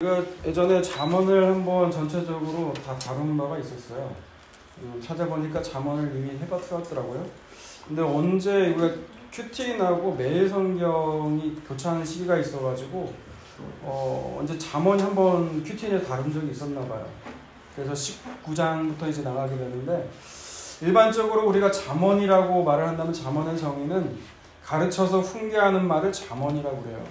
제가 예전에 잠언을 한번 전체적으로 다 다룬 바가 있었어요. 찾아보니까 잠언을 이미 해봤더라고요. 근데 언제 우리가 큐티인하고 매일 성경이 교차하는 시기가 있어가지고 언제 잠언이 한번 큐티인에 다룬 적이 있었나 봐요. 그래서 19장부터 이제 나가게 되는데, 일반적으로 우리가 잠언이라고 말을 한다면 잠언의 정의는 가르쳐서 훈계하는 말을 잠언이라고 그래요.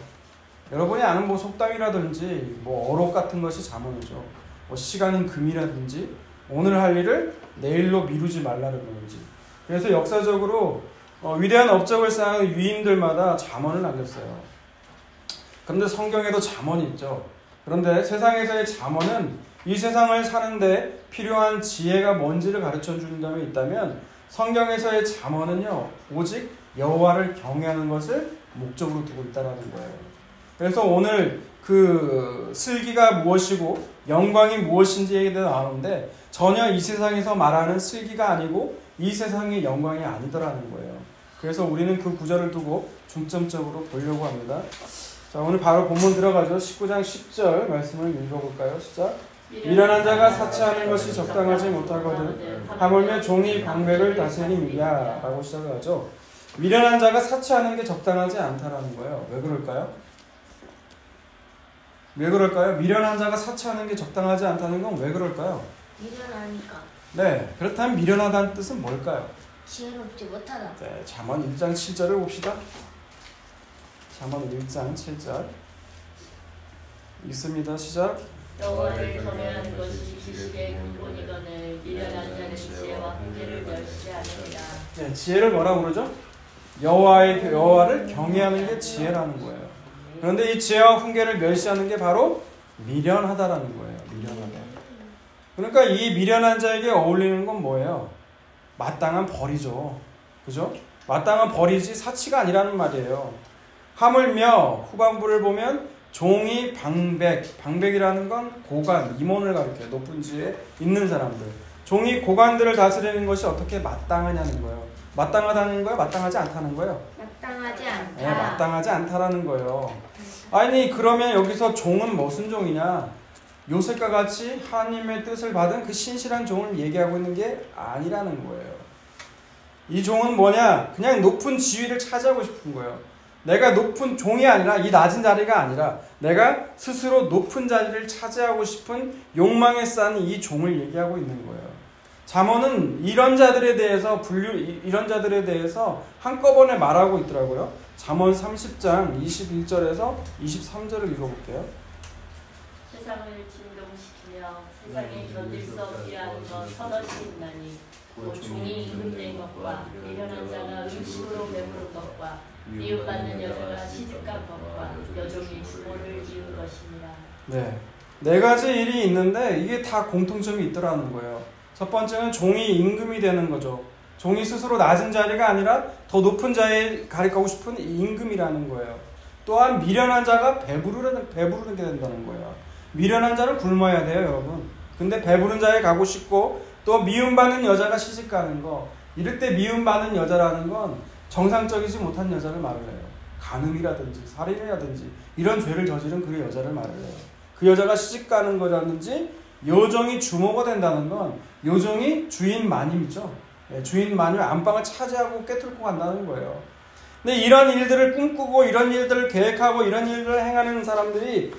여러분이 아는 뭐 속담이라든지 뭐 어록 같은 것이 잠언이죠. 뭐 시간은 금이라든지 오늘 할 일을 내일로 미루지 말라는 거지. 그래서 역사적으로 위대한 업적을 쌓은 위인들마다 잠언을 남겼어요. 그런데 성경에도 잠언이 있죠. 그런데 세상에서의 잠언은 이 세상을 사는데 필요한 지혜가 뭔지를 가르쳐 준다면 있다면, 성경에서의 잠언은요 오직 여호와를 경외하는 것을 목적으로 두고 있다는 거예요. 그래서 오늘 그 슬기가 무엇이고 영광이 무엇인지에 대해 나오는데, 전혀 이 세상에서 말하는 슬기가 아니고 이 세상의 영광이 아니더라는 거예요. 그래서 우리는 그 구절을 두고 중점적으로 보려고 합니다. 자, 오늘 바로 본문 들어가죠. 19장 10절 말씀을 읽어볼까요? 시작. 미련한 자가 사치하는 것이 적당하지 못하거든 하물며 종이 방백을 다스리느니라 라고 시작을 하죠. 미련한 자가 사치하는 게 적당하지 않다라는 거예요. 왜 그럴까요? 왜 그럴까요? 미련한 자가 사치하는 게 적당하지 않다는 건 왜 그럴까요? 미련하니까. 네, 그렇다면 미련하다는 뜻은 뭘까요? 지혜롭지 못하다. 네, 잠언 1장 7절을 봅시다. 잠언 1장 7절 읽습니다. 시작. 여호와를 경외하는 것이 지식의 근본이거늘 미련한 자는 지혜와 훈계를 멸시하느니라. 네, 지혜를 뭐라고 그러죠? 여호와를 경외하는 게 지혜라는 거예요. 그런데 이 지혜와 훈계를 멸시하는 게 바로 미련하다라는 거예요. 미련하다. 그러니까 이 미련한 자에게 어울리는 건 뭐예요? 마땅한 벌이죠. 그죠? 마땅한 벌이지 사치가 아니라는 말이에요. 하물며 후반부를 보면 종이 방백이라는 건 고관, 임원을 가리켜요. 높은 지에 있는 사람들. 종이 고관들을 다스리는 것이 어떻게 마땅하냐는 거예요. 마땅하다는 거예요? 마땅하지 않다는 거예요? 마땅하지 않다. 네, 마땅하지 않다라는 거예요. 아니, 그러면 여기서 종은 무슨 종이냐? 요셉과 같이 하나님의 뜻을 받은 그 신실한 종을 얘기하고 있는 게 아니라는 거예요. 이 종은 뭐냐? 그냥 높은 지위를 차지하고 싶은 거예요. 내가 높은 종이 아니라, 이 낮은 자리가 아니라 내가 스스로 높은 자리를 차지하고 싶은 욕망에 쌓인 이 종을 얘기하고 있는 거예요. 잠언은 이런 자들에 대해서 한꺼번에 말하고 있더라고요. 잠언 30장 21절에서 23절을 읽어볼게요. 세상을 진동시키며 세상에 견딜 수 없게 하는 것 서너시 있나니 곧 종이 임금된 것과 미련한 자가 음식으로 배부른 것과 미움받는 여자가 시집간 것과 여종이 주모를 이은 것이니라. 네, 네 가지 일이 있는데 이게 다 공통점이 있더라는 거예요. 첫 번째는 종이 임금이 되는 거죠. 종이 스스로 낮은 자리가 아니라 더 높은 자에 가리키고 싶은 임금이라는 거예요. 또한 미련한 자가 배부르게 된다는 거예요. 미련한 자는 굶어야 돼요, 여러분. 근데 배부른 자에 가고 싶고, 또 미움받는 여자가 시집가는 거. 이럴 때 미움받는 여자라는 건 정상적이지 못한 여자를 말을 해요. 간음이라든지 살인이라든지 이런 죄를 저지른 그 여자를 말을 해요. 그 여자가 시집가는 거라든지, 요정이 주모가 된다는 건 요정이 주인 마님이죠. 주인 마님 안방을 차지하고 꿰뚫고 간다는 거예요. 근데 이런 일들을 꿈꾸고 이런 일들을 계획하고 이런 일들을 행하는 사람들이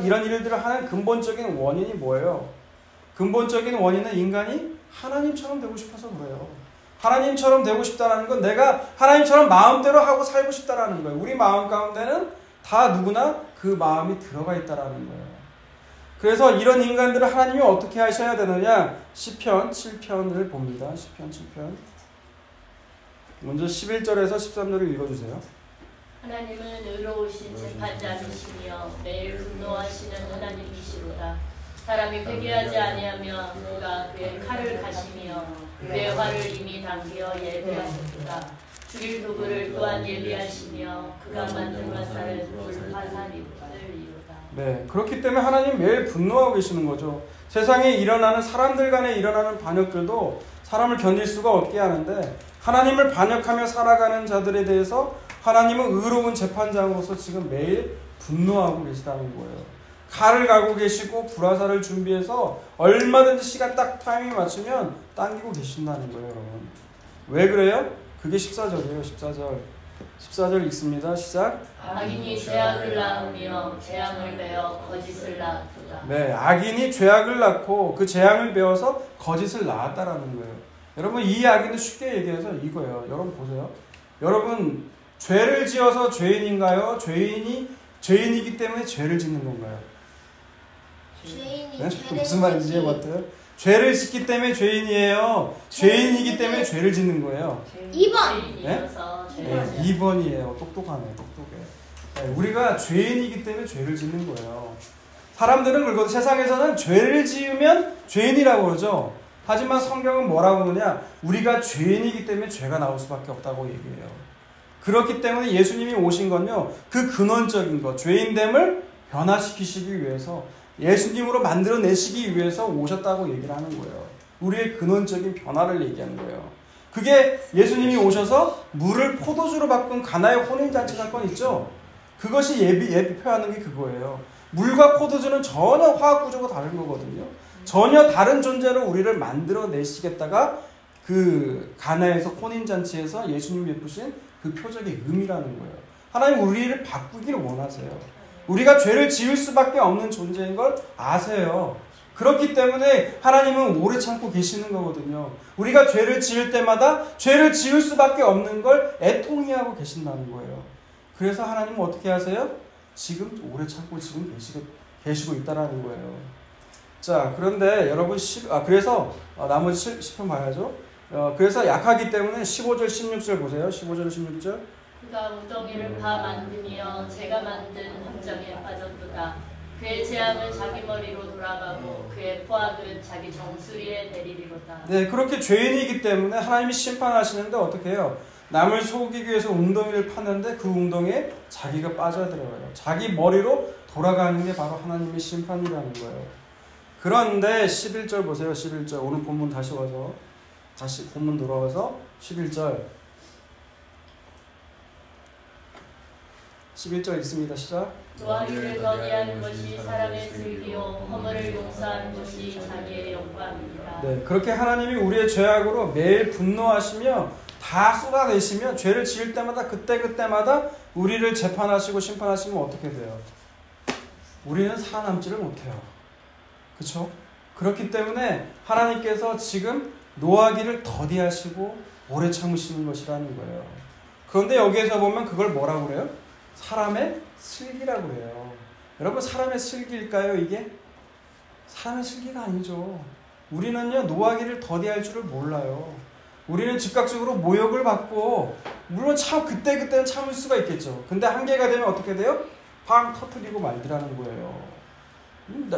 이런 일들을 하는 근본적인 원인이 뭐예요? 근본적인 원인은 인간이 하나님처럼 되고 싶어서 그래요. 하나님처럼 되고 싶다는 건 내가 하나님처럼 마음대로 하고 살고 싶다라는 거예요. 우리 마음 가운데는 다 누구나 그 마음이 들어가 있다라는 거예요. 그래서 이런 인간들을 하나님이 어떻게 하셔야 되느냐? 시편 7편을 봅니다. 시편 7편. 먼저 11절에서 13절을 읽어주세요. 하나님은 의로우신 재판장이시며 매일 분노하시는 하나님이시로다. 사람이 회개하지 아니하며 그가 그의 칼을 가시며 그의 화를 이미 당겨 예비하셨도다. 죽일 도구를 또한 예비하시며 그가 만든 화살은 불화살임을 이루다. 네, 그렇기 때문에 하나님 매일 분노하고 계시는 거죠. 세상에 일어나는 사람들 간에 일어나는 반역들도 사람을 견딜 수가 없게 하는데, 하나님을 반역하며 살아가는 자들에 대해서 하나님은 의로운 재판장으로서 지금 매일 분노하고 계시다는 거예요. 칼을 가고 계시고 불화살을 준비해서 얼마든지 시간 딱 타이밍 맞추면 당기고 계신다는 거예요, 여러분. 왜 그래요? 그게 14절이에요. 14절 읽습니다. 시작. 악인이 죄악을 낳으며 재앙을 베어 거짓을 낳았도다. 네, 악인이 죄악을 낳고 그 재앙을 베어서 거짓을 낳았다라는 거예요. 여러분, 이 악인은 쉽게 얘기해서 이거예요. 여러분 보세요. 여러분, 죄를 지어서 죄인인가요? 죄인이기 때문에 죄를 짓는 건가요? 죄인이 네? 죄를 무슨 말인지 짓지. 이해봤어요? 죄를 짓기 때문에 죄인이에요. 죄인이기 때문에 죄를 짓는 거예요. 2번. 죄인이어서 네, 죄를 2번이에요. 똑똑하네, 똑똑해. 네, 우리가 죄인이기 때문에 죄를 짓는 거예요. 사람들은 그러거든. 세상에서는 죄를 지으면 죄인이라고 그러죠. 하지만 성경은 뭐라고 그러냐? 우리가 죄인이기 때문에 죄가 나올 수밖에 없다고 얘기해요. 그렇기 때문에 예수님이 오신 건요, 그 근원적인 것, 죄인됨을 변화시키시기 위해서, 예수님으로 만들어내시기 위해서 오셨다고 얘기를 하는 거예요. 우리의 근원적인 변화를 얘기하는 거예요. 그게 예수님이 오셔서 물을 포도주로 바꾼 가나의 혼인잔치 사건 있죠? 그것이 예표하는 게 그거예요. 물과 포도주는 전혀 화학 구조가 다른 거거든요. 전혀 다른 존재로 우리를 만들어내시겠다가 그 가나에서 혼인잔치에서 예수님이 베푸신 그 표적의 의미라는 거예요. 하나님 우리를 바꾸기를 원하세요. 우리가 죄를 지을 수밖에 없는 존재인 걸 아세요. 그렇기 때문에 하나님은 오래 참고 계시는 거거든요. 우리가 죄를 지을 때마다 죄를 지을 수밖에 없는 걸 애통해하고 계신다는 거예요. 그래서 하나님은 어떻게 하세요? 지금 오래 참고 지금 계시고 있다라는 거예요. 자, 그런데 여러분 그래서 나머지 10편 봐야죠. 그래서 약하기 때문에 15절 16절 보세요. 15절 16절. 그가 웅덩이를 파 만드며 제가 만든 함정에 빠졌도다. 그의 재앙은 자기 머리로 돌아가고 그의 포악은 자기 정수리에 내리리로다. 네, 그렇게 죄인이기 때문에 하나님이 심판하시는데 어떻게 해요? 남을 속이기 위해서 웅덩이를 파는데 그 웅덩이에 자기가 빠져들어가요. 자기 머리로 돌아가는 게 바로 하나님의 심판이라는 거예요. 그런데 11절 보세요. 11절. 오늘 본문 다시 본문 돌아와서 11절. 11절 읽습니다. 시작. 노하기를 거디하는 것이 사람의 슬기요 허물을 용서하는 것이 자기의 영광이니라. 네, 그렇게 하나님이 우리의 죄악으로 매일 분노하시며 다 쏟아내시며 죄를 지을 때마다 그때마다 우리를 재판하시고 심판하시면 어떻게 돼요? 우리는 살아남지를 못해요. 그렇죠? 그렇기 때문에 하나님께서 지금 노하기를 더디하시고 오래 참으시는 것이라는 거예요. 그런데 여기에서 보면 그걸 뭐라고 그래요? 사람의 슬기라고 해요. 여러분, 사람의 슬기일까요, 이게? 사람의 슬기가 아니죠. 우리는요, 노하기를 더디할 줄을 몰라요. 우리는 즉각적으로 모욕을 받고, 물론 그때는 참을 수가 있겠죠. 근데 한계가 되면 어떻게 돼요? 팡 터뜨리고 말더라는 거예요.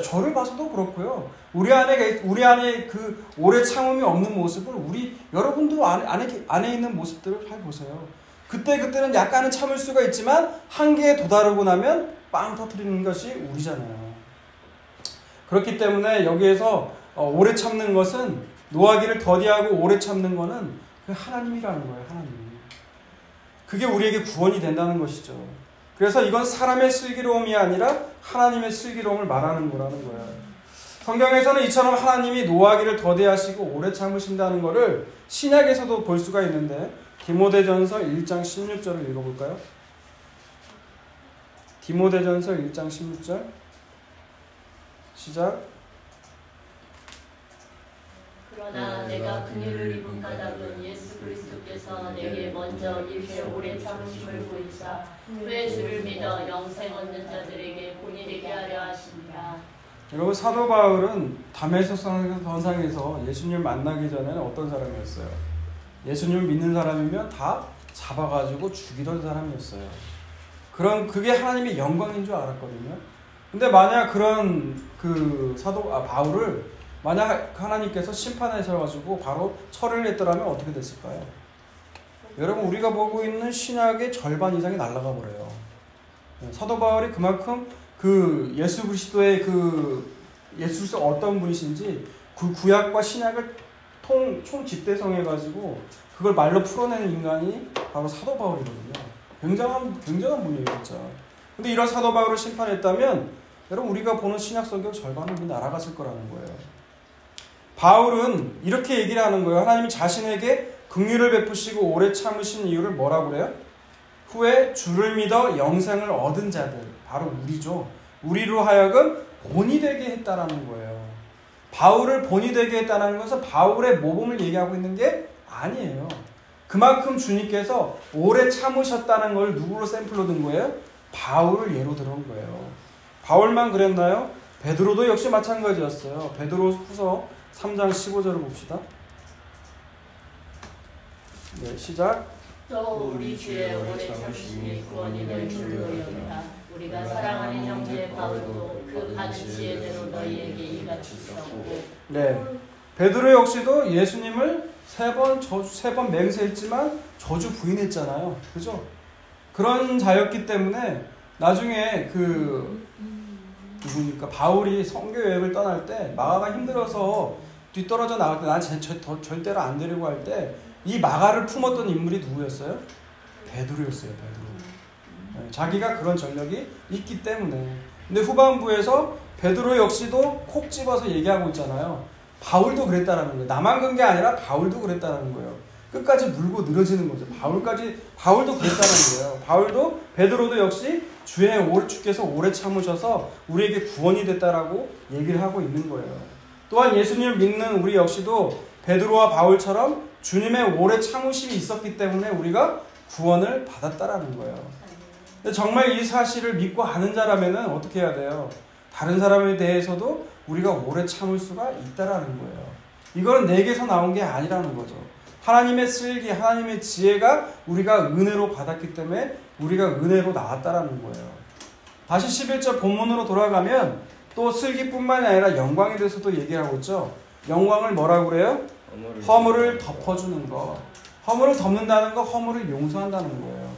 저를 봐서도 그렇고요. 우리 안에 그 오래 참음이 없는 모습을 여러분도 안에 있는 모습들을 잘 보세요. 그때는 약간은 참을 수가 있지만 한계에 도달하고 나면 빵 터뜨리는 것이 우리잖아요. 그렇기 때문에 여기에서 오래 참는 것은 노하기를 더디하고 오래 참는 것은 그 하나님이라는 거예요. 하나님. 그게 우리에게 구원이 된다는 것이죠. 그래서 이건 사람의 슬기로움이 아니라 하나님의 슬기로움을 말하는 거라는 거예요. 성경에서는 이처럼 하나님이 노하기를 더디하시고 오래 참으신다는 것을 신약에서도 볼 수가 있는데 디모데전서 1장 16절을 읽어볼까요? 디모데전서 1장 16절 시작. 그러나 내가 긍휼을 입은 까닭은 예수 그리스도께서 내게 먼저 이렇게 오래 참으심을 보이사 후에 주를 믿어 영생 얻는 자들에게 본이 되게 하려 하십니다. 여러분, 사도 바울은 다메섹 선상에서 예수님을 만나기 전에는 어떤 사람이었어요? 예수님을 믿는 사람이면 다 잡아가지고 죽이던 사람이었어요. 그게 하나님의 영광인 줄 알았거든요. 근데 만약 그런 바울을 만약 하나님께서 심판하셔가지고 바로 처리를 했더라면 어떻게 됐을까요? 여러분, 우리가 보고 있는 신약의 절반 이상이 날아가 버려요. 사도 바울이 그만큼 예수 그리스도의 예수 그리스도 어떤 분이신지 그 구약과 신약을 총집대성해가지고 그걸 말로 풀어내는 인간이 바로 사도 바울이거든요. 굉장한 분이에요, 진짜. 근데 이런 사도 바울을 심판했다면 여러분 우리가 보는 신약 성경 절반은 우리 날아갔을 거라는 거예요. 바울은 이렇게 얘기를 하는 거예요. 하나님이 자신에게 긍휼을 베푸시고 오래 참으신 이유를 뭐라고 그래요? 후에 주를 믿어 영생을 얻은 자들, 바로 우리죠. 우리로 하여금 본이 되게 했다라는 거예요. 바울을 본이 되게 했다는 것은 바울의 모범을 얘기하고 있는 게 아니에요. 그만큼 주님께서 오래 참으셨다는 걸 누구로 샘플로 든 거예요? 바울을 예로 들은 거예요. 바울만 그랬나요? 베드로도 역시 마찬가지였어요. 베드로 후서 3장 15절을 봅시다. 네, 시작. 또 우리 주의 오래 참으심이 구원이 될 줄로 여기라. 우리가 사랑하는 형제 바울도 그 받은 지혜대로 너희에게 이같이 썼고. 네, 베드로 역시도 예수님을 세 번 맹세했지만 저주 부인했잖아요. 그죠? 그런 자였기 때문에 나중에 누구니까 바울이 선교 여행을 떠날 때 마가가 힘들어서 뒤떨어져 나갈 때 난 절대로 안 데리고 할 때 이 마가를 품었던 인물이 누구였어요? 베드로였어요. 베드로. 자기가 그런 전력이 있기 때문에. 근데 후반부에서 베드로 역시도 콕 집어서 얘기하고 있잖아요. 바울도 그랬다라는 거예요. 나만 그런 게 아니라 바울도 그랬다는 거예요. 끝까지 물고 늘어지는 거죠. 바울도 그랬다는 거예요. 바울도 베드로도 역시 주께서 오래 참으셔서 우리에게 구원이 됐다라고 얘기를 하고 있는 거예요. 또한 예수님을 믿는 우리 역시도 베드로와 바울처럼 주님의 오래 참으심이 있었기 때문에 우리가 구원을 받았다라는 거예요. 근데 정말 이 사실을 믿고 아는 자라면은 어떻게 해야 돼요? 다른 사람에 대해서도 우리가 오래 참을 수가 있다라는 거예요. 이거는 내게서 나온 게 아니라는 거죠. 하나님의 슬기, 하나님의 지혜가 우리가 은혜로 받았기 때문에 우리가 은혜로 나왔다라는 거예요. 다시 11절 본문으로 돌아가면 또 슬기뿐만이 아니라 영광에 대해서도 얘기하고 있죠. 영광을 뭐라고 그래요? 허물을 덮어주는 거. 허물을 덮는다는 거, 허물을 용서한다는 거예요.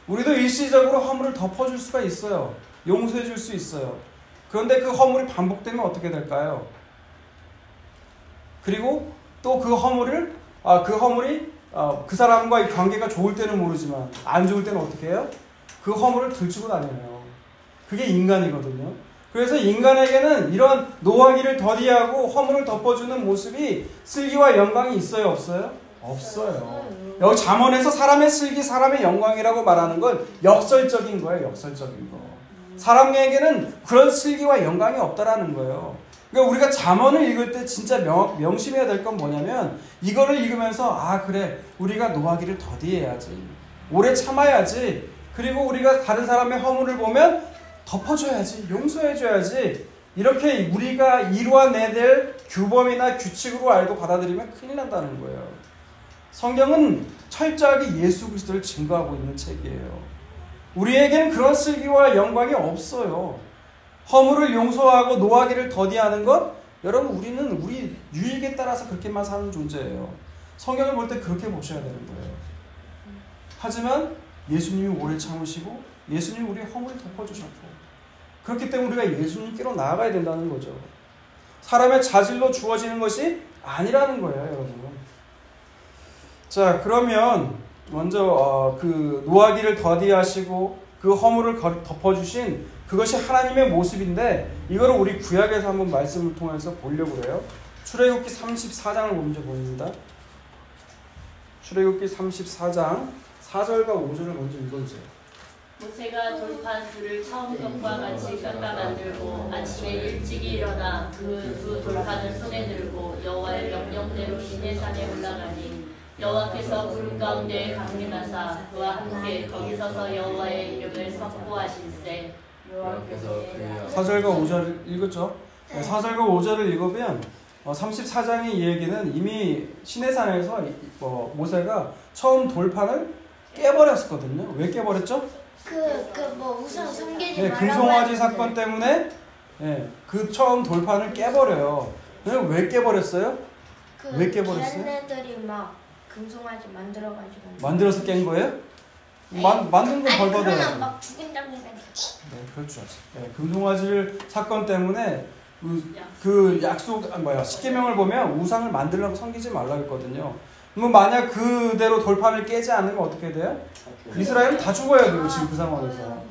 우리도 일시적으로 허물을 덮어줄 수가 있어요. 용서해 줄 수 있어요. 그런데 그 허물이 반복되면 어떻게 될까요? 그리고 또 그 허물이 그 사람과의 관계가 좋을 때는 모르지만 안 좋을 때는 어떻게 해요? 그 허물을 들추고 다녀요. 그게 인간이거든요. 그래서 인간에게는 이런 노하기를 더디하고 허물을 덮어주는 모습이 슬기와 영광이 있어요? 없어요? 없어요. 여기 잠언에서 사람의 슬기, 사람의 영광이라고 말하는 건 역설적인 거예요. 역설적인 거. 사람에게는 그런 슬기와 영광이 없다라는 거예요. 그러니까 우리가 잠언을 읽을 때 진짜 명심해야 될 건 뭐냐면 이거를 읽으면서 그래 우리가 노하기를 더디해야지, 오래 참아야지, 그리고 우리가 다른 사람의 허물을 보면 덮어줘야지, 용서해줘야지, 이렇게 우리가 이루어내야 될 규범이나 규칙으로 알고 받아들이면 큰일 난다는 거예요. 성경은 철저하게 예수 그리스도를 증거하고 있는 책이에요. 우리에겐 그런 슬기와 영광이 없어요. 허물을 용서하고 노하기를 더디하는 것, 여러분 우리는 우리 유익에 따라서 그렇게만 사는 존재예요. 성경을 볼 때 그렇게 보셔야 되는 거예요. 하지만 예수님이 오래 참으시고 예수님이 우리의 허물을 덮어주셨고, 그렇기 때문에 우리가 예수님께로 나아가야 된다는 거죠. 사람의 자질로 주어지는 것이 아니라는 거예요, 여러분. 자, 그러면 먼저 그 노하기를 더디하시고 그 허물을 덮어주신 그것이 하나님의 모습인데, 이거를 우리 구약에서 한번 말씀을 통해서 보려고 해요. 출애굽기 34장을 먼저 보입니다. 출애굽기 34장 4절과 5절을 먼저 읽어주세요. 모세가 돌판 둘을 처음 것과 같이 깎아 만들고 아침에 일찍이 일어나 그 두 돌판을 손에 들고 여호와의 명령대로 시내산에 올라가니 여호와께서 구름 가운데 강림하사 그와 함께 거기 서서 여호와의 이름을 선포하실세. 4절과 5절 읽었죠? 4절과 5절을 읽으면 34장의 얘기는 이미 시내산에서 모세가 처음 돌판을 깨버렸거든요. 왜 깨버렸죠? 우상 섬기지 네, 금송아지 사건 때문에 그 처음 돌판을 깨버려요. 왜 깨버렸어요? 왜 깨버렸어요? 걔네들이 막 금송아지 만들어서 깬 거예요? 만든 건 벌 받아야죠. 막 죽인다고 해가지고. 네, 그렇죠. 금송아지 사건 때문에 그 십계명을 보면 우상을 만들려고 섬기지 말라고 했거든요. 그럼 만약 그대로 돌판을 깨지 않으면 어떻게 돼요? 이스라엘은 다 죽어야 돼요, 지금 그 상황에서.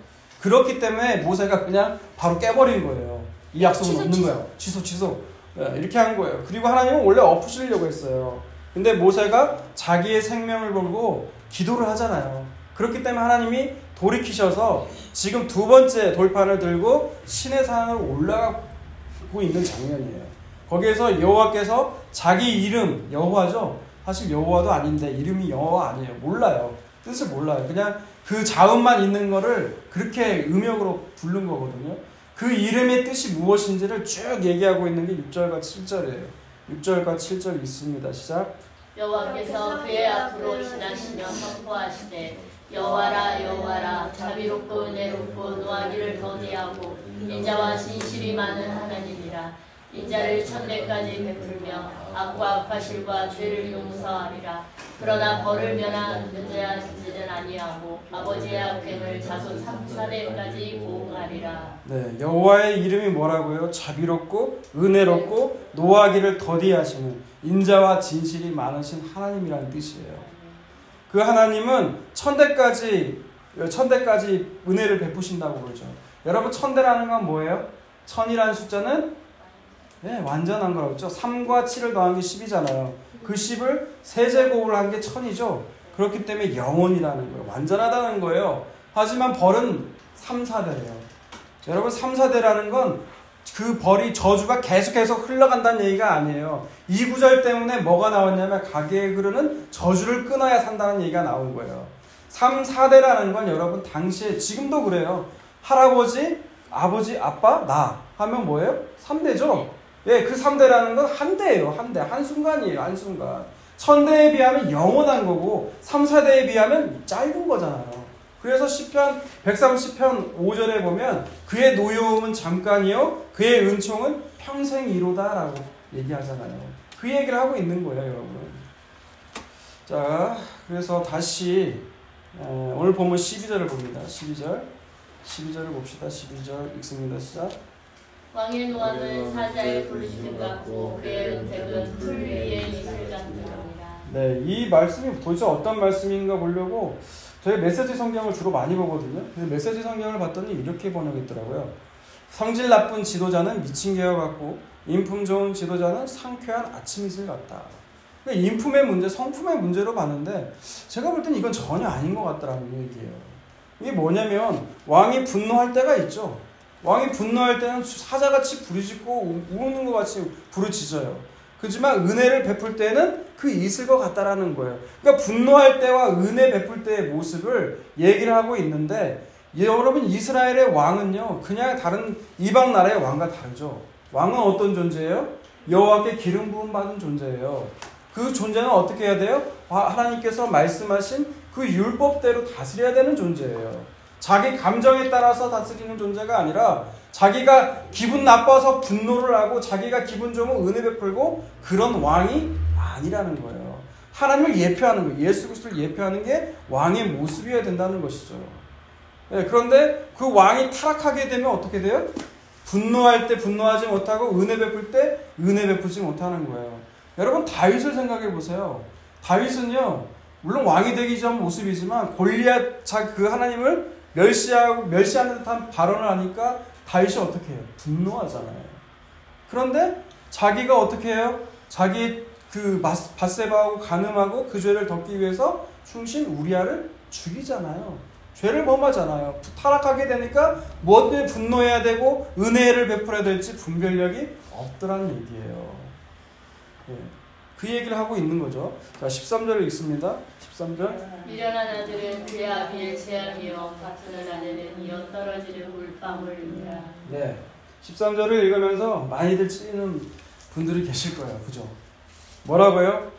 그렇기 때문에 모세가 그냥 바로 깨버린 거예요. 이 약속은 없는 취소. 거예요. 취소. 네, 이렇게 한 거예요. 그리고 하나님은 원래 엎으시려고 했어요. 근데 모세가 자기의 생명을 걸고 기도를 하잖아요. 그렇기 때문에 하나님이 돌이키셔서 지금 두 번째 돌판을 들고 시내 산으로 올라가고 있는 장면이에요. 거기에서 여호와께서 자기 이름, 여호와죠. 사실 여호와도 아닌데 이름이 여호와 아니에요. 몰라요. 뜻을 몰라요. 그냥 그 자음만 있는 거를 그렇게 음역으로 부른 거거든요. 그 이름의 뜻이 무엇인지를 쭉 얘기하고 있는 게 6절과 7절이에요. 6절과 7절 있습니다. 시작. 여호와께서 그의 앞으로 지나시며 선포하시되 여호와라 여호와라 자비롭고 은혜롭고 노하기를 더디하고 인자와 진실이 많은 하나님이라. 인자를 천대까지 베풀며 악과 악하실과 죄를 용서하리라. 그러나 벌을 면한 은자하지는 아니하고 아버지의 악행을 자손 3사대까지 보응하리라. 네, 여호와의 이름이 뭐라고요? 자비롭고 은혜롭고 노하기를 더디하시는 인자와 진실이 많으신 하나님이라는 뜻이에요. 그 하나님은 천대까지 은혜를 베푸신다고 그러죠. 여러분, 천대라는 건 뭐예요? 천이라는 숫자는 완전한 거라고 했죠. 3과 7을 더한 게 10이잖아요. 그 10을 세제곱을 한 게 천이죠. 그렇기 때문에 영원이라는 거예요. 완전하다는 거예요. 하지만 벌은 3, 4대래요. 여러분, 3, 4대라는 건 그 벌이 저주가 계속해서 흘러간다는 얘기가 아니에요. 이 구절 때문에 뭐가 나왔냐면 가게에 흐르는 저주를 끊어야 산다는 얘기가 나온 거예요. 3, 4대라는 건 여러분 당시에 지금도 그래요. 할아버지, 아버지, 아빠, 나 하면 뭐예요? 3대죠. 예, 그 3대라는 건 한 대예요. 한 대. 한순간이에요. 한순간. 1000대에 비하면 영원한 거고 3, 4대에 비하면 짧은 거잖아요. 그래서 시편 130편 5절에 보면 그의 노여움은 잠깐이요 그의 은총은 평생이로다 라고 얘기하잖아요. 그 얘기를 하고 있는 거예요, 여러분. 자, 그래서 다시 오늘 보면 12절을 봅니다. 12절을 봅시다. 12절 읽습니다. 시작. 왕의 노함은 사자의 부르짖음 같고 그의 은택은 풀 위의 이슬 같으니라. 네, 이 말씀이 도대체 어떤 말씀인가 보려고 저희 메시지 성경을 주로 많이 보거든요. 그래서 메시지 성경을 봤더니 이렇게 번역했더라고요. 성질 나쁜 지도자는 미친 개와 같고 인품 좋은 지도자는 상쾌한 아침 이슬 같다. 그러니까 인품의 문제, 성품의 문제로 봤는데 제가 볼 땐 이건 전혀 아닌 것 같다라는 얘기예요. 이게 뭐냐면 왕이 분노할 때가 있죠. 왕이 분노할 때는 사자같이 부르짖고 우는 것 같이 부르짖어요. 그렇지만 은혜를 베풀 때는 그 이슬과 같다라는 거예요. 그러니까 분노할 때와 은혜 베풀 때의 모습을 얘기를 하고 있는데 여러분, 이스라엘의 왕은요 그냥 다른 이방 나라의 왕과 다르죠. 왕은 어떤 존재예요? 여호와께 기름 부음 받은 존재예요. 그 존재는 어떻게 해야 돼요? 하나님께서 말씀하신 그 율법대로 다스려야 되는 존재예요. 자기 감정에 따라서 다스리는 존재가 아니라 자기가 기분 나빠서 분노를 하고 자기가 기분 좋으면 은혜 베풀고 그런 왕이 아니라는 거예요. 하나님을 예표하는 거예요. 예수 그리스도를 예표하는 게 왕의 모습이어야 된다는 것이죠. 네, 그런데 그 왕이 타락하게 되면 어떻게 돼요? 분노할 때 분노하지 못하고 은혜 베풀 때 은혜 베푸지 못하는 거예요. 여러분, 다윗을 생각해 보세요. 다윗은요 물론 왕이 되기 전 모습이지만 골리앗 그 하나님을 멸시하는 듯한 발언을 하니까 다윗이 어떻게 해요? 분노하잖아요. 그런데 자기가 어떻게 해요? 자기 그 밧세바하고 간음하고 그 죄를 덮기 위해서 충신 우리아를 죽이잖아요. 죄를 범하잖아요. 타락하게 되니까 무엇 때문에 분노해야 되고 은혜를 베풀어야 될지 분별력이 없더라는 얘기예요. 네. 그 얘기를 하고 있는 거죠. 자, 13절을 읽습니다. 13절. 미련한 아들은 그의 아비의 재앙이요 같은 아내는 이어 떨어지는 물방울이니라. 네, 13절을 읽으면서 많이들 찔리는 분들이 계실 거예요. 그죠? 뭐라고요?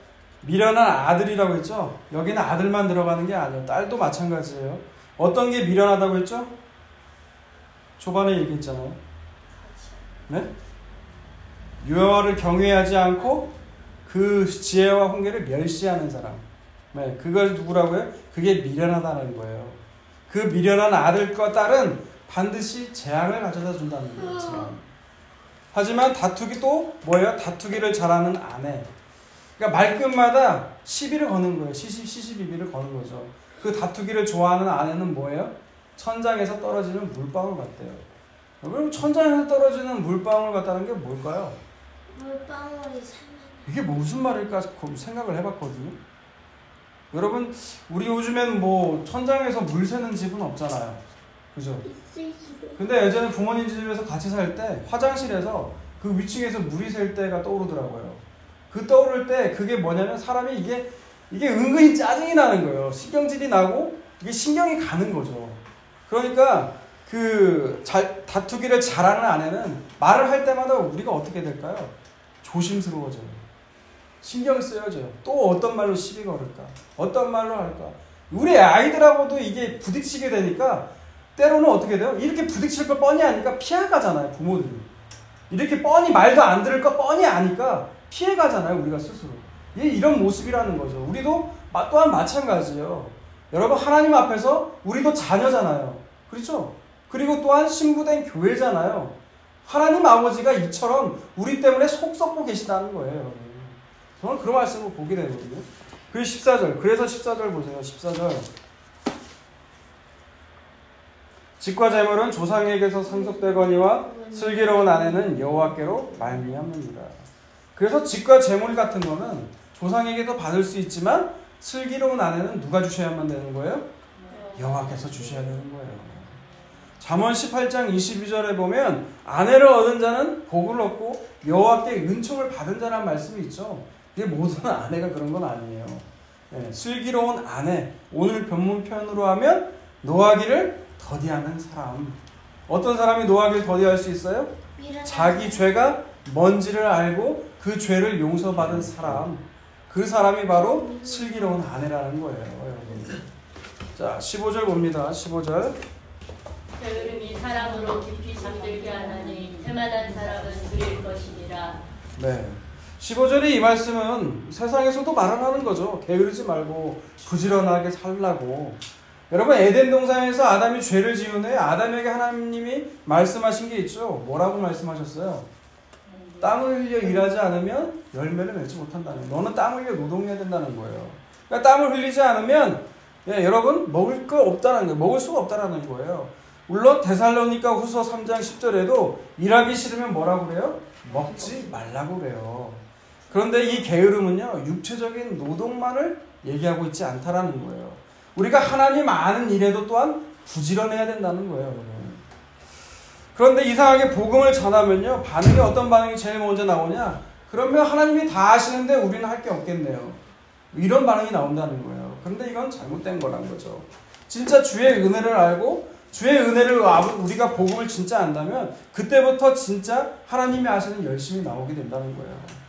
미련한 아들이라고 했죠? 여기는 아들만 들어가는 게 아니에요. 딸도 마찬가지예요. 어떤 게 미련하다고 했죠? 초반에 얘기했잖아요. 네? 여호와를 경외하지 않고 그 지혜와 훈계를 멸시하는 사람. 네, 그걸 누구라고요? 그게 미련하다는 거예요. 그 미련한 아들과 딸은 반드시 재앙을 가져다 준다는 거예요. 재앙. 하지만 다투기 또 뭐예요? 다투기를 잘하는 아내. 그러니까 말끝마다 시비를 거는 거예요. 시시비비를 거는 거죠. 그 다투기를 좋아하는 아내는 뭐예요? 천장에서 떨어지는 물방울 같대요. 그럼 천장에서 떨어지는 물방울 같다는 게 뭘까요? 물방울이 살면 이게 무슨 말일까 생각을 해봤거든요. 여러분, 우리 요즘엔 뭐 천장에서 물 새는 집은 없잖아요. 그죠? 있을 수도. 근데 예전에 부모님 집에서 같이 살 때 화장실에서 그 위층에서 물이 셀 때가 떠오르더라고요. 그 떠오를 때 그게 뭐냐면 사람이 이게 은근히 짜증이 나는 거예요. 신경질이 나고 이게 신경이 가는 거죠. 그러니까 다투기를 잘하는 아내는 말을 할 때마다 우리가 어떻게 될까요? 조심스러워져요. 신경 쓰여져요. 또 어떤 말로 시비 걸을까? 어떤 말로 할까? 우리 아이들하고도 이게 부딪히게 되니까 때로는 어떻게 돼요? 이렇게 부딪힐 거 뻔히 아니까 피해가잖아요, 부모들이. 이렇게 뻔히 말도 안 들을 거 뻔히 아니까 피해가잖아요, 우리가 스스로. 이런 모습이라는 거죠. 우리도 또한 마찬가지예요. 여러분, 하나님 앞에서 우리도 자녀잖아요. 그렇죠? 그리고 또한 신부된 교회잖아요. 하나님 아버지가 이처럼 우리 때문에 속 썩고 계시다는 거예요, 여러분. 저는 그런 말씀을 보게 되거든요. 그리고 14절. 그래서 14절 보세요. 14절. 직과 재물은 조상에게서 상속되거니와 슬기로운 아내는 여호와께로 말미암느니라. 그래서 직과 재물 같은 거는 조상에게서 받을 수 있지만 슬기로운 아내는 누가 주셔야만 되는 거예요? 여호와께서 주셔야 되는 거예요. 잠언 18장 22절에 보면 아내를 얻은 자는 복을 얻고 여호와께 은총을 받은 자라는 말씀이 있죠. 이게 모든 아내가 그런 건 아니에요. 네, 슬기로운 아내, 오늘 본문 표현으로 하면 노하기를 더디하는 사람. 어떤 사람이 노하기를 더디할 수 있어요? 자기 죄가 뭔지를 알고 그 죄를 용서받은 사람. 그 사람이 바로 슬기로운 아내라는 거예요, 여러분. 자, 15절 봅니다. 15절. 게으름이 사람으로 깊이 잠들게 하나니 태만한 사람은 들일 것이니라. 네. 15절의 이 말씀은 세상에서도 말을 하는 거죠. 게으르지 말고 부지런하게 살라고. 여러분, 에덴 동산에서 아담이 죄를 지은 후에 아담에게 하나님이 말씀하신 게 있죠. 뭐라고 말씀하셨어요? 땀을 흘려 일하지 않으면 열매를 맺지 못한다는 거예요. 너는 땀을 흘려 노동해야 된다는 거예요. 그러니까 땀을 흘리지 않으면 여러분 먹을 거 없다는 거예요. 먹을 수가 없다는 거예요. 물론 데살로니가 후서 3장 10절에도 일하기 싫으면 뭐라고 그래요? 먹지 말라고 그래요. 그런데 이 게으름은요, 육체적인 노동만을 얘기하고 있지 않다라는 거예요. 우리가 하나님 아는 일에도 또한 부지런해야 된다는 거예요, 여러분. 그런데 이상하게 복음을 전하면요, 반응이 어떤 반응이 제일 먼저 나오냐? 그러면 하나님이 다 아시는데 우리는 할 게 없겠네요. 이런 반응이 나온다는 거예요. 그런데 이건 잘못된 거란 거죠. 진짜 주의 은혜를 알고 주의 은혜를 우리가 복음을 진짜 안다면 그때부터 진짜 하나님이 하시는 열심이 나오게 된다는 거예요.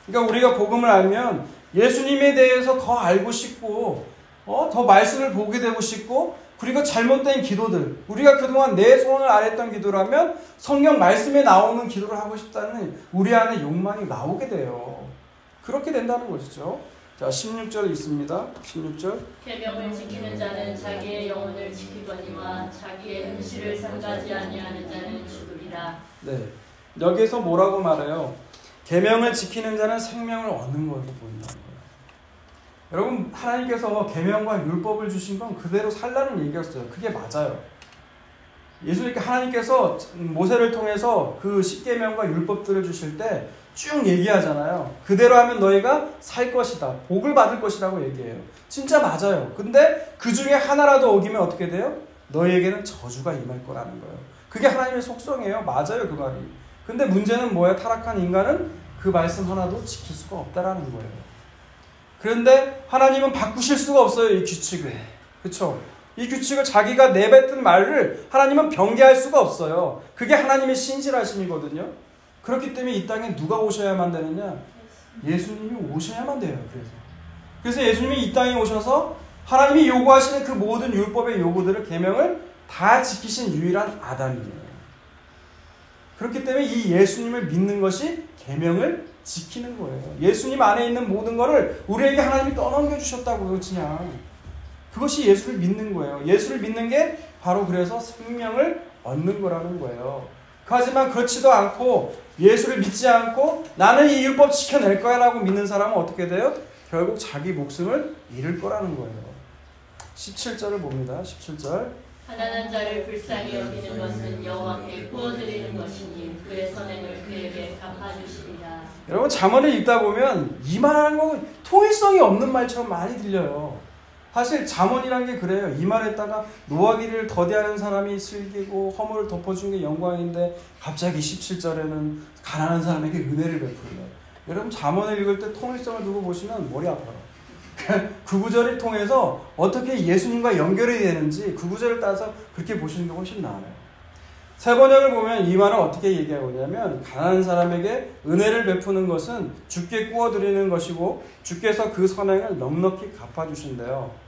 그러니까 우리가 복음을 알면 예수님에 대해서 더 알고 싶고 더 말씀을 보게 되고 싶고, 그리고 잘못된 기도들, 우리가 그동안 내 소원을 아랬던 기도라면 성경 말씀에 나오는 기도를 하고 싶다는 우리 안에 욕망이 나오게 돼요. 그렇게 된다는 것이죠. 자, 16절 있습니다. 16절. 계명을 지키는 자는 자기의 영혼을 지키거니와 자기의 음식을 삼가지 아니하는 자는 죽으리라. 네, 여기에서 뭐라고 말해요? 계명을 지키는 자는 생명을 얻는 것으로 보인다는 거예요. 여러분, 하나님께서 계명과 율법을 주신 건 그대로 살라는 얘기였어요. 그게 맞아요. 예수님께 하나님께서 모세를 통해서 그 십계명과 율법들을 주실 때 쭉 얘기하잖아요. 그대로 하면 너희가 살 것이다, 복을 받을 것이라고 얘기해요. 진짜 맞아요. 근데 그 중에 하나라도 어기면 어떻게 돼요? 너희에게는 저주가 임할 거라는 거예요. 그게 하나님의 속성이에요. 맞아요, 그 말이. 근데 문제는 뭐예요? 타락한 인간은 그 말씀 하나도 지킬 수가 없다라는 거예요. 그런데 하나님은 바꾸실 수가 없어요, 이 규칙을. 그렇죠? 이 규칙을 자기가 내뱉은 말을 하나님은 변개할 수가 없어요. 그게 하나님의 신실하심이거든요. 그렇기 때문에 이 땅에 누가 오셔야만 되느냐? 예수님이 오셔야만 돼요. 그래서 예수님이 이 땅에 오셔서 하나님이 요구하시는 그 모든 율법의 요구들을, 계명을 다 지키신 유일한 아담이에요. 그렇기 때문에 이 예수님을 믿는 것이 계명을 지키는 거예요. 예수님 안에 있는 모든 것을 우리에게 하나님이 떠넘겨 주셨다고요, 그냥. 그것이 예수를 믿는 거예요. 예수를 믿는 게 바로 그래서 생명을 얻는 거라는 거예요. 하지만 그렇지도 않고 예수를 믿지 않고 나는 이 율법 지켜낼 거야 라고 믿는 사람은 어떻게 돼요? 결국 자기 목숨을 잃을 거라는 거예요. 17절을 봅니다. 17절. 가난한 자를 불쌍히 여기는 것은 여호와께 구워드리는 것이니 그의 선행을 그에게 갚아주시리라. 여러분 잠언을 읽다 보면 이 말하는 거 통일성이 없는 말처럼 많이 들려요. 사실 잠언이란 게 그래요. 이 말에다가 노하기를 더디하는 사람이 슬기고 허물을 덮어준 게 영광인데 갑자기 17절에는 가난한 사람에게 은혜를 베풀어요. 여러분 잠언을 읽을 때 통일성을 두고 보시면 머리 아파요. 그 구절을 통해서 어떻게 예수님과 연결이 되는지 그 구절을 따서 그렇게 보시는 게 훨씬 나아요. 세 번역을 보면 이 말은 어떻게 얘기하고 있냐면 가난한 사람에게 은혜를 베푸는 것은 주께 구워드리는 것이고 주께서 그 선행을 넉넉히 갚아주신대요.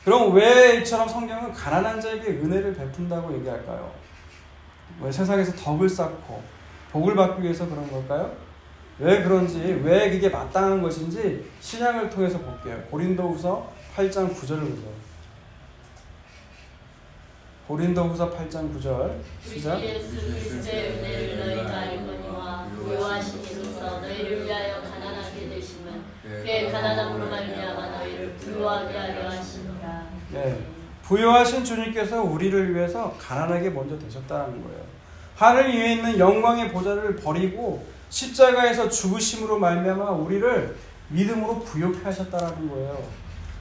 그럼 왜 이처럼 성경은 가난한 자에게 은혜를 베푼다고 얘기할까요? 왜 세상에서 덕을 쌓고 복을 받기 위해서 그런 걸까요? 왜 그런지, 왜 그게 마땅한 것인지 신약을 통해서 볼게요. 고린도후서 8장 9절을 보세요. 고린도후서 8장 9절 시작. 우리 예수 그리스도의 은혜를 너희가 알거니와 부요하신 이로써 너희를 위하여 가난하게 되심은 그의 가난함으로 말미암아 너희를 부요하게 하려 하시니라. 네, 부요하신 주님께서 우리를 위해서 가난하게 먼저 되셨다는 거예요. 하늘 위에 있는 영광의 보좌를 버리고 십자가에서 죽으심으로 말미암아 우리를 믿음으로 부요케 하셨다는 거예요.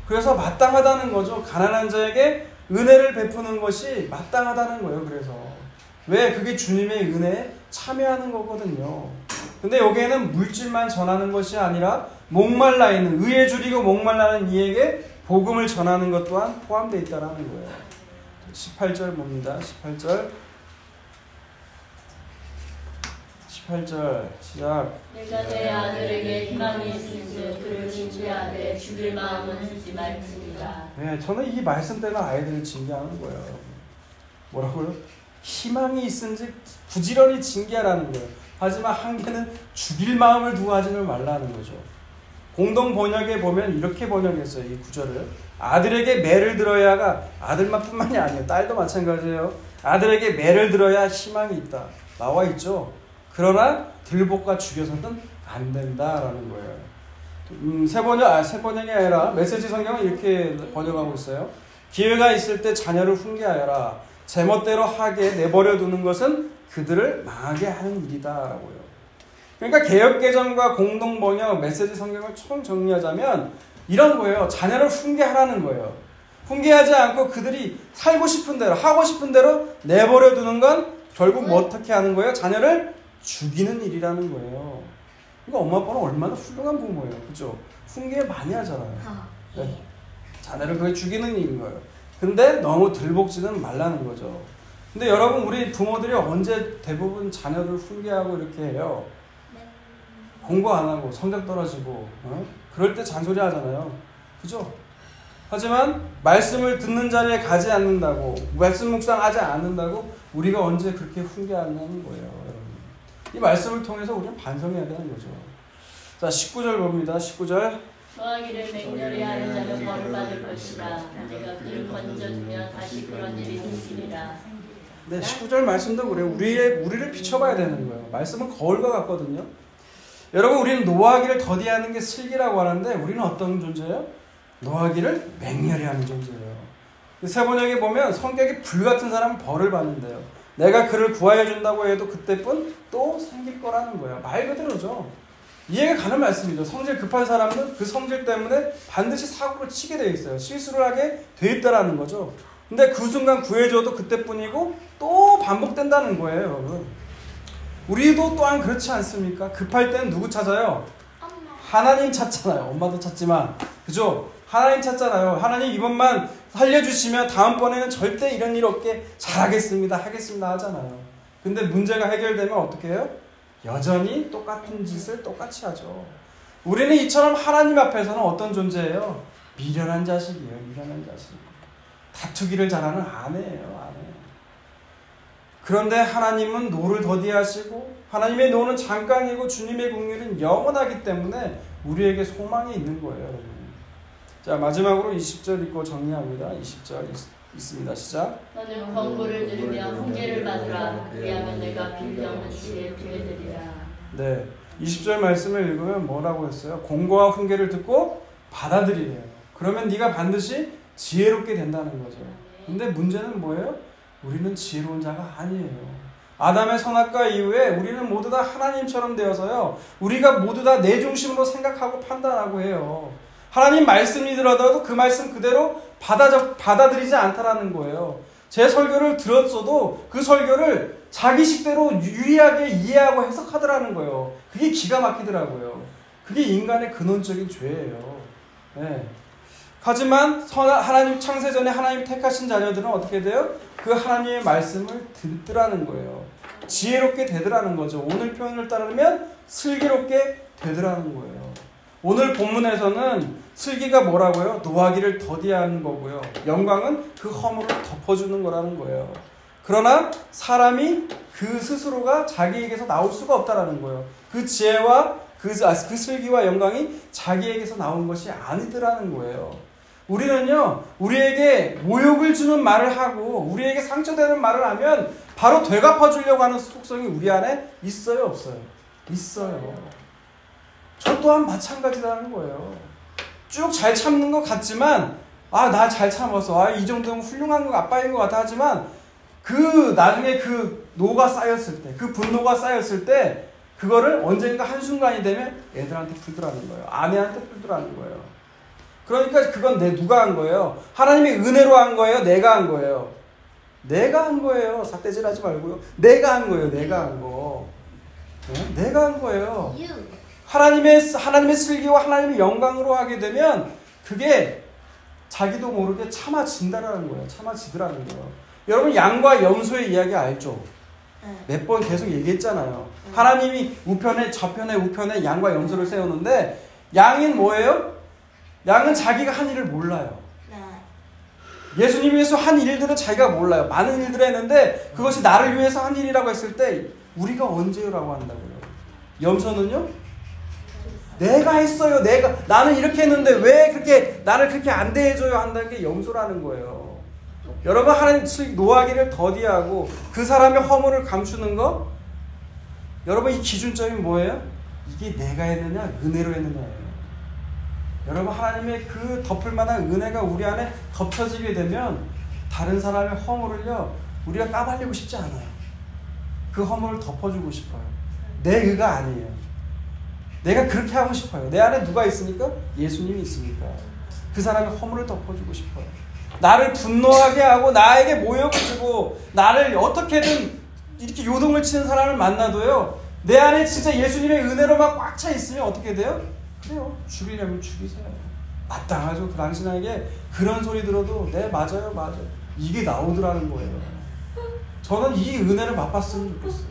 그래서 마땅하다는 거죠. 가난한 자에게 은혜를 베푸는 것이 마땅하다는 거예요. 그래서 왜 그게 주님의 은혜에 참여하는 거거든요. 근데 여기에는 물질만 전하는 것이 아니라 목말라 있는 의에 줄이고 목말라는 이에게 복음을 전하는 것 또한 포함되어 있다는 거예요. 18절 봅니다. 18절 시작. 내가 내 아들에게 희망이 있은즉 그를 징계하되 죽일 마음은 주지 말지니라. 네, 저는 이 말씀 때가 아이들을 징계하는 거예요. 뭐라고요? 희망이 있은즉 부지런히 징계하라는 거예요. 하지만 한계는 죽일 마음을 두고 하지는 말라는 거죠. 공동 번역에 보면 이렇게 번역했어요. 이 구절을 아들에게 매를 들어야가 아들만 뿐만이 아니에요. 딸도 마찬가지예요. 아들에게 매를 들어야 희망이 있다. 나와 있죠. 그러나 들볶아 죽여서는 안 된다라는 거예요. 새 번역이 아니라 메시지 성경은 이렇게 번역하고 있어요. 기회가 있을 때 자녀를 훈계하여라. 제멋대로 하게 내버려 두는 것은 그들을 망하게 하는 일이다라고요. 그러니까 개역개정과 공동번역 메시지 성경을 총 정리하자면 이런 거예요. 자녀를 훈계하라는 거예요. 훈계하지 않고 그들이 살고 싶은 대로 하고 싶은 대로 내버려 두는 건 결국 뭐 어떻게 하는 거예요? 자녀를 죽이는 일이라는 거예요. 그러니까 엄마 아빠는 얼마나 훌륭한 부모예요. 그죠? 훈계 많이 하잖아요. 네. 자녀를 그게 죽이는 일인 거예요. 근데 너무 들볶지는 말라는 거죠. 근데 여러분 우리 부모들이 언제 대부분 자녀를 훈계하고 이렇게 해요? 공부 안 하고 성적 떨어지고 그럴 때 잔소리 하잖아요. 그죠? 하지만 말씀을 듣는 자리에 가지 않는다고 말씀 묵상하지 않는다고 우리가 언제 그렇게 훈계하는 거예요. 여러분. 이 말씀을 통해서 우리는 반성해야 되는 거죠. 자 19절 봅니다. 19절 노하기를 맹렬히 하는 자는 벌을 받을 것이라. 내가 그를 건져주면 다시 그런 일이 생기리라. 네, 19절 말씀도 그래요. 우리를 비춰봐야 되는 거예요. 말씀은 거울과 같거든요. 여러분 우리는 노하기를 더디하는 게 슬기라고 하는데 우리는 어떤 존재예요? 노하기를 맹렬히 하는 존재예요. 세 번역에 보면 성격이 불같은 사람은 벌을 받는데요. 내가 그를 구하여 준다고 해도 그때뿐 또 생길 거라는 거예요. 말 그대로죠. 이해가 가는 말씀이죠. 성질 급한 사람은 그 성질 때문에 반드시 사고를 치게 되어 있어요. 실수를 하게 되어 있다는 거죠. 근데 그 순간 구해줘도 그때뿐이고 또 반복된다는 거예요. 여러분. 우리도 또한 그렇지 않습니까? 급할 때는 누구 찾아요? 하나님 찾잖아요. 엄마도 찾지만 그죠? 하나님 찾잖아요. 하나님 이번만 살려주시면 다음번에는 절대 이런 일 없게 잘하겠습니다. 하겠습니다 하잖아요. 근데 문제가 해결되면 어떻게 해요? 여전히 똑같은 짓을 똑같이 하죠. 우리는 이처럼 하나님 앞에서는 어떤 존재예요? 미련한 자식이에요. 미련한 자식. 다투기를 잘하는 아내예요. 아내. 그런데 하나님은 노를 더디하시고 하나님의 노는 잠깐이고 주님의 긍휼은 영원하기 때문에 우리에게 소망이 있는 거예요. 여러분. 자 마지막으로 20절 읽고 정리합니다. 20절 있습니다. 시작. 너는 권고를 들으며 훈계를 받으라. 그리하면 내가 빌리 없는 지혜에 부여되리라. 네, 20절 말씀을 읽으면 뭐라고 했어요? 공고와 훈계를 듣고 받아들이래요. 그러면 네가 반드시 지혜롭게 된다는 거죠. 근데 문제는 뭐예요? 우리는 지혜로운 자가 아니에요. 아담의 선악과 이후에 우리는 모두 다 하나님처럼 되어서요. 우리가 모두 다 내 중심으로 생각하고 판단하고 해요. 하나님 말씀이더라도 그 말씀 그대로 받아들이지 않다라는 거예요. 제 설교를 들었어도 그 설교를 자기식대로 유리하게 이해하고 해석하더라는 거예요. 그게 기가 막히더라고요. 그게 인간의 근원적인 죄예요. 네. 하지만 하나님 창세전에 하나님 택하신 자녀들은 어떻게 돼요? 그 하나님의 말씀을 듣더라는 거예요. 지혜롭게 되더라는 거죠. 오늘 표현을 따르면 슬기롭게 되더라는 거예요. 오늘 본문에서는 슬기가 뭐라고요? 노하기를 더디하는 거고요. 영광은 그 허물을 덮어주는 거라는 거예요. 그러나 사람이 그 스스로가 자기에게서 나올 수가 없다라는 거예요. 그 지혜와 그 슬기와 영광이 자기에게서 나온 것이 아니더라는 거예요. 우리는요, 우리에게 모욕을 주는 말을 하고 우리에게 상처되는 말을 하면 바로 되갚아 주려고 하는 속성이 우리 안에 있어요, 없어요? 있어요. 저 또한 마찬가지라는 거예요. 쭉 잘 참는 것 같지만 나 잘 참았어. 이 정도면 훌륭한 거 아빠인 것 같아. 하지만 나중에 그 노가 쌓였을 때, 그 분노가 쌓였을 때 그거를 언젠가 한순간이 되면 애들한테 풀더라는 거예요. 아내한테 풀더라는 거예요. 그러니까 그건 누가 한 거예요? 하나님이 은혜로 한 거예요? 내가 한 거예요? 내가 한 거예요. 삿대질 하지 말고요. 내가 한 거예요. 내가 한 거. 네? 내가 한 거예요. 하나님의 슬기와 하나님의 영광으로 하게 되면 그게 자기도 모르게 참아진다라는 거예요. 참아지더라는 거예요. 여러분 양과 염소의 이야기 알죠? 몇 번 계속 얘기했잖아요. 하나님이 우편에 좌편에 우편에 양과 염소를 세우는데 양은 뭐예요? 양은 자기가 한 일을 몰라요. 예수님 위해서 한 일들은 자기가 몰라요. 많은 일들을 했는데 그것이 나를 위해서 한 일이라고 했을 때 우리가 언제요라고 한다고요. 염소는요? 내가 했어요. 나는 이렇게 했는데 왜 그렇게 나를 그렇게 안 대해줘요 한다는 게 염소라는 거예요. 여러분 하나님 노하기를 더디하고 그 사람의 허물을 감추는 거, 여러분 이 기준점이 뭐예요? 이게 내가 했느냐 은혜로 했느냐예요. 여러분 하나님의 그 덮을 만한 은혜가 우리 안에 덮쳐지게 되면 다른 사람의 허물을요 우리가 까발리고 싶지 않아요. 그 허물을 덮어주고 싶어요. 내 의가 아니에요. 내가 그렇게 하고 싶어요. 내 안에 누가 있으니까? 예수님이 있으니까. 그 사람의 허물을 덮어주고 싶어요. 나를 분노하게 하고 나에게 모욕을 주고 나를 어떻게든 이렇게 요동을 치는 사람을 만나도요 내 안에 진짜 예수님의 은혜로만 꽉 차 있으면 어떻게 돼요? 그래요. 죽이려면 죽이세요. 마땅하죠. 그 당신에게 그런 소리 들어도 네 맞아요. 이게 나오더라는 거예요. 저는 이 은혜를 맛봤으면 좋겠어요.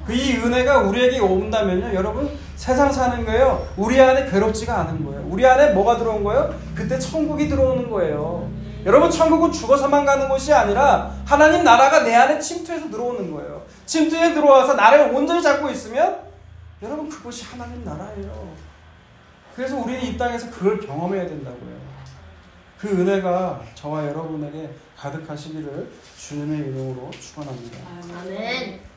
이 은혜가 우리에게 온다면요 여러분 세상 사는 거예요 우리 안에 괴롭지가 않은 거예요. 우리 안에 뭐가 들어온 거예요? 그때 천국이 들어오는 거예요. 여러분 천국은 죽어서만 가는 곳이 아니라 하나님 나라가 내 안에 침투해서 들어오는 거예요. 침투에 들어와서 나를 온전히 잡고 있으면 여러분 그것이 하나님 나라예요. 그래서 우리는 이 땅에서 그걸 경험해야 된다고요. 그 은혜가 저와 여러분에게 가득하시기를 주님의 이름으로 축원합니다. 아멘.